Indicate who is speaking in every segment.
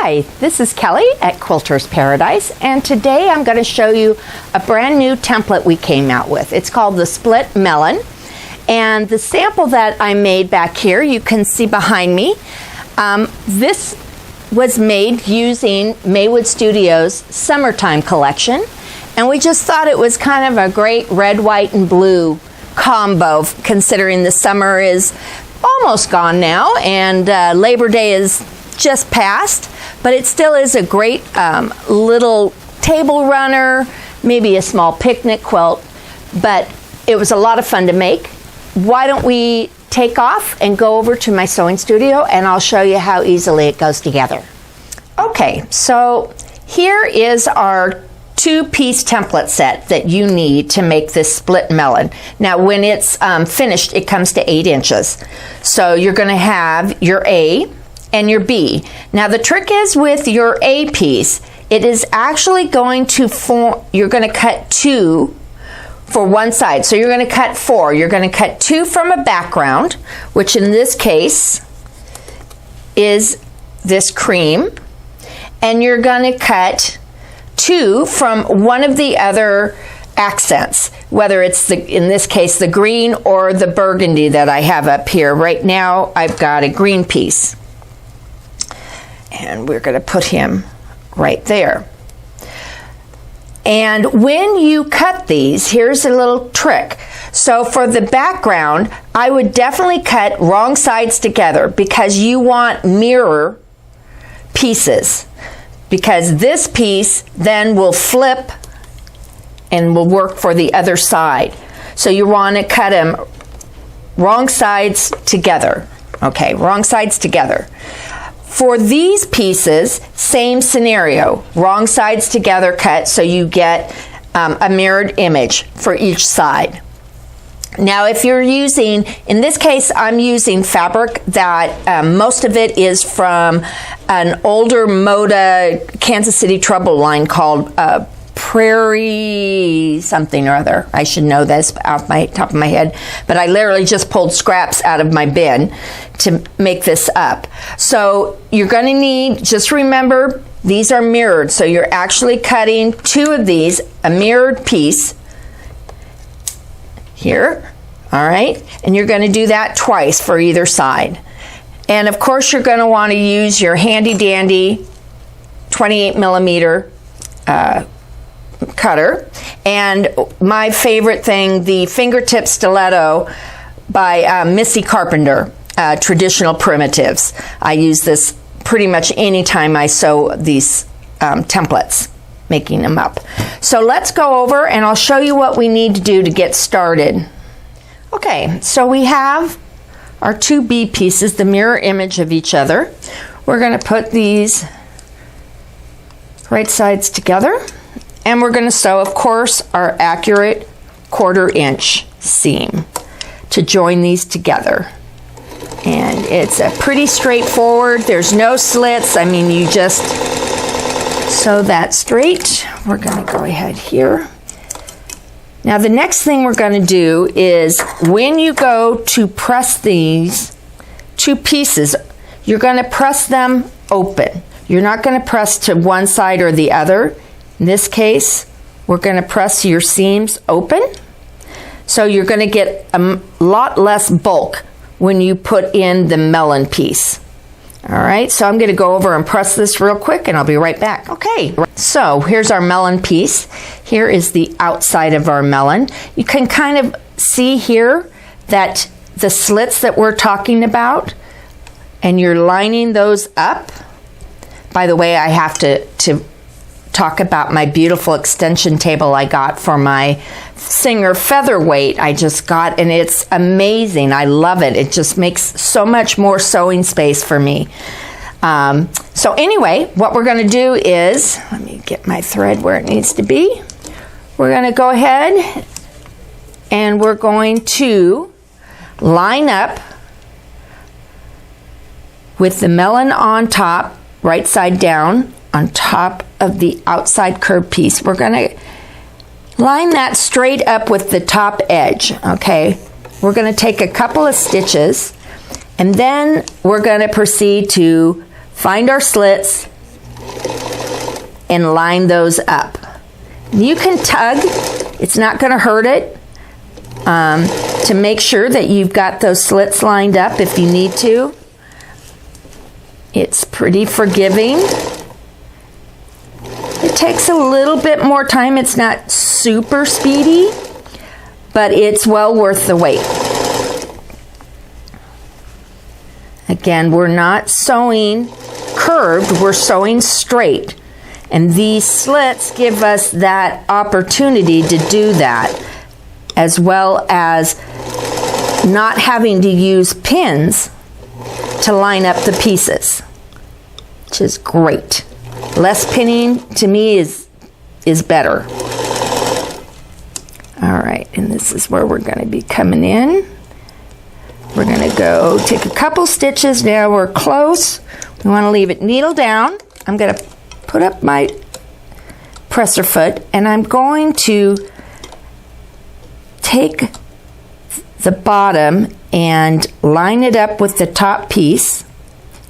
Speaker 1: Hi, this is Kelly at Quilter's Paradise, and today I'm going to show you a brand new template we came out with. It's called the Split Melon, and the sample that I made back here, you can see behind me. This was made using Maywood Studios' Summertime Collection, and we just thought it was kind of a great red, white, and blue combo, considering the summer is almost gone now and Labor Day is just passed, but it still is a great little table runner, maybe a small picnic quilt, but it was a lot of fun to make. Why don't we take off and go over to my sewing studio and I'll show you how easily it goes together. Okay, so here is our two-piece template set that you need to make this split melon. Now when it's finished, it comes to 8 inches. So you're going to have your A and your B. Now the trick is with your A piece, it is actually going to form, you're going to cut 2 for one side. So you're going to cut 4. You're going to cut 2 from a background, which in this case is this cream, and you're going to cut 2 from one of the other accents, whether it's in this case the green or the burgundy that I have up here. Right now I've got a green piece, and we're going to put him right there. And when you cut these, here's a little trick. So for the background, I would definitely cut wrong sides together because you want mirror pieces, because this piece then will flip and will work for the other side. So you want to cut them wrong sides together. Okay, wrong sides together. For these pieces, same scenario, wrong sides together cut so you get a mirrored image for each side. Now if you're using, in this case I'm using fabric that most of it is from an older Moda Kansas City Trouble line called Prairie something or other. I should know this off my top of my head, but I literally just pulled scraps out of my bin to make this up. So you're going to need, just remember, these are mirrored, so you're actually cutting 2 of these, a mirrored piece here, all right, and you're going to do that twice for either side. And of course you're going to want to use your handy dandy 28 millimeter cutter, and my favorite thing, the fingertip stiletto by Missy Carpenter, Traditional Primitives. I use this pretty much anytime I sew these templates, making them up. So let's go over and I'll show you what we need to do to get started. Okay, so we have our 2 B pieces, the mirror image of each other. We're going to put these right sides together, and we're going to sew, of course, our accurate 1/4 inch seam to join these together. And it's a pretty straightforward, there's no slits. I mean, you just sew that straight. We're going to go ahead here. Now the next thing we're going to do is when you go to press these 2 pieces, you're going to press them open. You're not going to press to one side or the other. In this case, we're going to press your seams open. So you're going to get a lot less bulk when you put in the melon piece. All right, so I'm going to go over and press this real quick and I'll be right back. Okay, so here's our melon piece. Here is the outside of our melon. You can kind of see here that the slits that we're talking about, and you're lining those up. By the way, I have to talk about my beautiful extension table I got for my Singer Featherweight I just got, and it's amazing. I love it. It just makes so much more sewing space for me. So anyway, what we're going to do is, let me get my thread where it needs to be. We're going to go ahead and we're going to line up with the melon on top, right side down, on top of the outside curved piece. We're going to line that straight up with the top edge, okay? We're going to take a couple of stitches, and then we're going to proceed to find our slits and line those up. You can tug, it's not going to hurt it, to make sure that you've got those slits lined up if you need to. It's pretty forgiving. It takes a little bit more time. It's not super speedy, but it's well worth the wait. Again, we're not sewing curved, we're sewing straight. And these slits give us that opportunity to do that, as well as not having to use pins to line up the pieces, which is great. Less pinning to me is better. All right, and this is where we're going to be coming in. We're going to go take a couple stitches. Now we're close. We want to leave it needle down. I'm going to put up my presser foot, and I'm going to take the bottom and line it up with the top piece.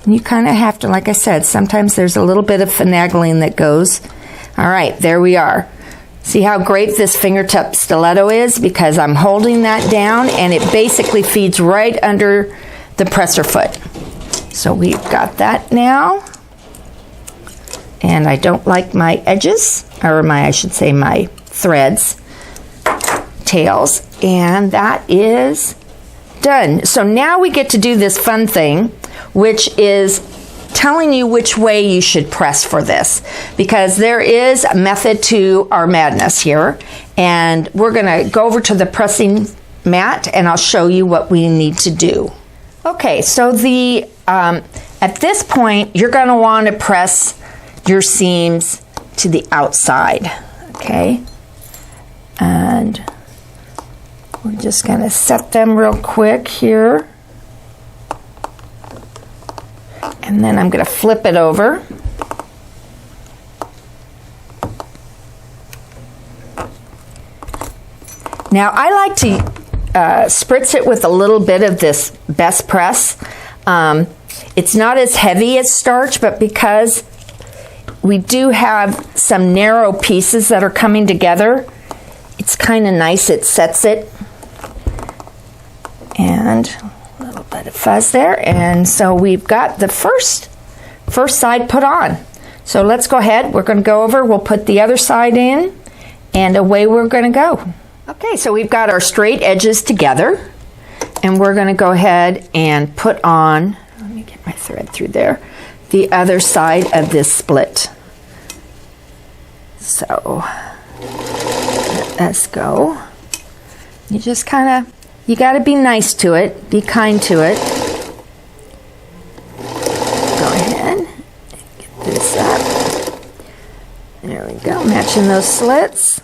Speaker 1: And you kind of have to, like I said, sometimes there's a little bit of finagling that goes. All right, there we are. See how great this fingertip stiletto is? Because I'm holding that down and it basically feeds right under the presser foot. So we've got that now. And I don't like my edges, or I should say my threads, tails, and that is done. So now we get to do this fun thing, which is telling you which way you should press for this, because there is a method to our madness here, and we're going to go over to the pressing mat and I'll show you what we need to do. Okay, so at this point you're going to want to press your seams to the outside, okay, and we're just going to set them real quick here. And then I'm going to flip it over. Now I like to spritz it with a little bit of this best press. It's not as heavy as starch, but because we do have some narrow pieces that are coming together, it's kind of nice. It sets it. And a little bit of fuzz there, and so we've got the first side put on. So let's go ahead, we're going to go over, we'll put the other side in, and away we're going to go. Okay, so we've got our straight edges together, and we're going to go ahead and put on, let me get my thread through there, the other side of this split. So let's go. You just kind of, you got to be nice to it, be kind to it. Go ahead, get this up. There we go, matching those slits.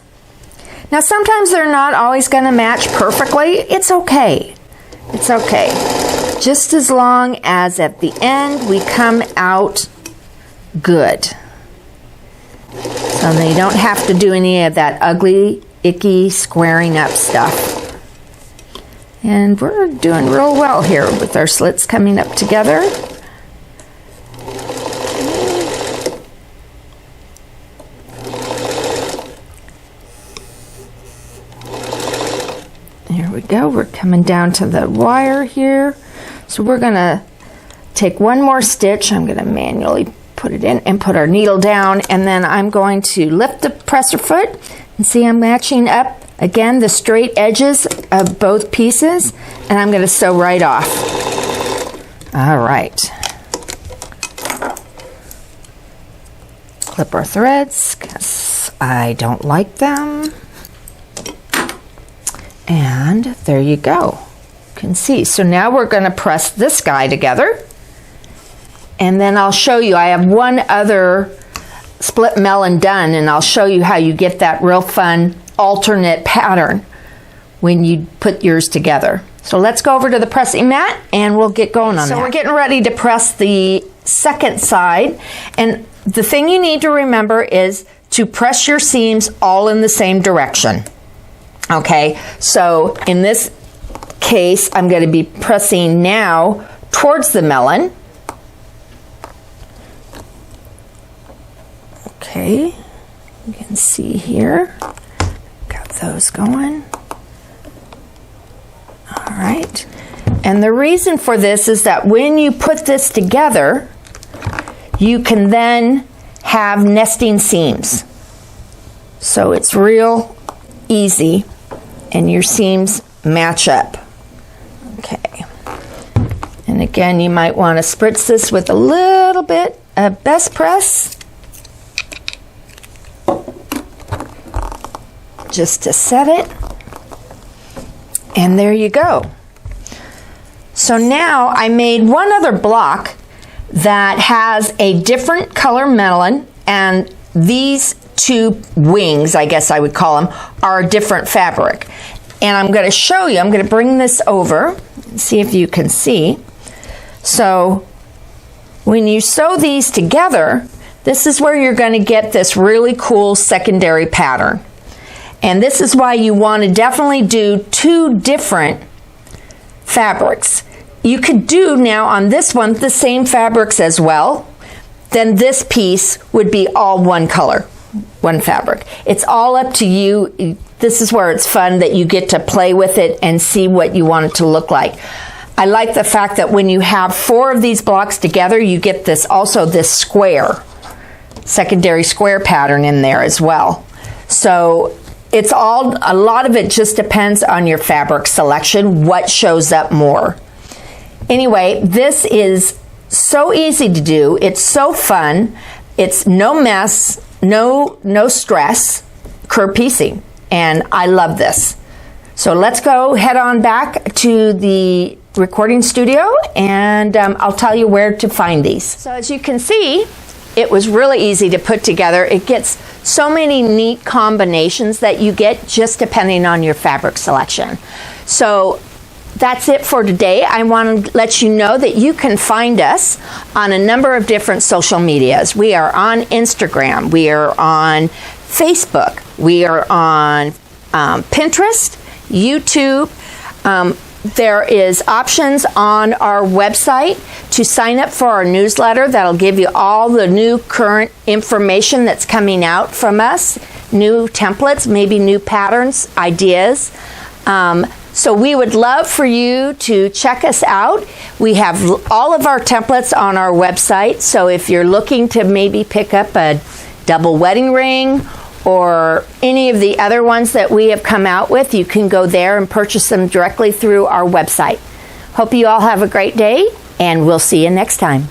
Speaker 1: Now sometimes they're not always going to match perfectly. It's okay. It's okay. Just as long as at the end we come out good. So they don't have to do any of that ugly, icky, squaring up stuff. And we're doing real well here with our slits coming up together. There we go. We're coming down to the wire here. So we're going to take one more stitch. I'm going to manually put it in and put our needle down. And then I'm going to lift the presser foot and see I'm matching up again the straight edges of both pieces, and I'm going to sew right off. All right. Clip our threads because I don't like them. And there you go. You can see. So now we're going to press this guy together, and then I'll show you. I have one other split melon done, and I'll show you how you get that real fun alternate pattern when you put yours together. So let's go over to the pressing mat and we'll get going on that. So we're getting ready to press the second side, and the thing you need to remember is to press your seams all in the same direction. Okay, so in this case I'm going to be pressing now towards the melon. Okay, you can see here, got those going. All right, and the reason for this is that when you put this together, you can then have nesting seams. So it's real easy and your seams match up. Okay. And again, you might want to spritz this with a little bit of Best Press just to set it. And there you go. So now I made one other block that has a different color melon, and these two wings, I guess I would call them, are a different fabric. And I'm going to show you, I'm going to bring this over and see if you can see. So when you sew these together, this is where you're going to get this really cool secondary pattern. And this is why you want to definitely do two different fabrics. You could do now on this one the same fabrics as well. Then this piece would be all one color, one fabric. It's all up to you. This is where it's fun that you get to play with it and see what you want it to look like. I like the fact that when you have 4 of these blocks together, you get this also this square, secondary square pattern in there as well. So it's all, a lot of it just depends on your fabric selection, what shows up more. Anyway, this is so easy to do. It's so fun. It's no mess, no stress, curve piecing, and I love this. So let's go head on back to the recording studio, and I'll tell you where to find these. So as you can see, it was really easy to put together. It gets so many neat combinations that you get just depending on your fabric selection. So that's it for today. I want to let you know that you can find us on a number of different social medias. We are on Instagram, we are on Facebook, we are on Pinterest, YouTube. There is options on our website to sign up for our newsletter that'll give you all the new current information that's coming out from us, new templates, maybe new patterns, ideas. So we would love for you to check us out. We have all of our templates on our website, so if you're looking to maybe pick up a double wedding ring or any of the other ones that we have come out with, you can go there and purchase them directly through our website. Hope you all have a great day, and we'll see you next time.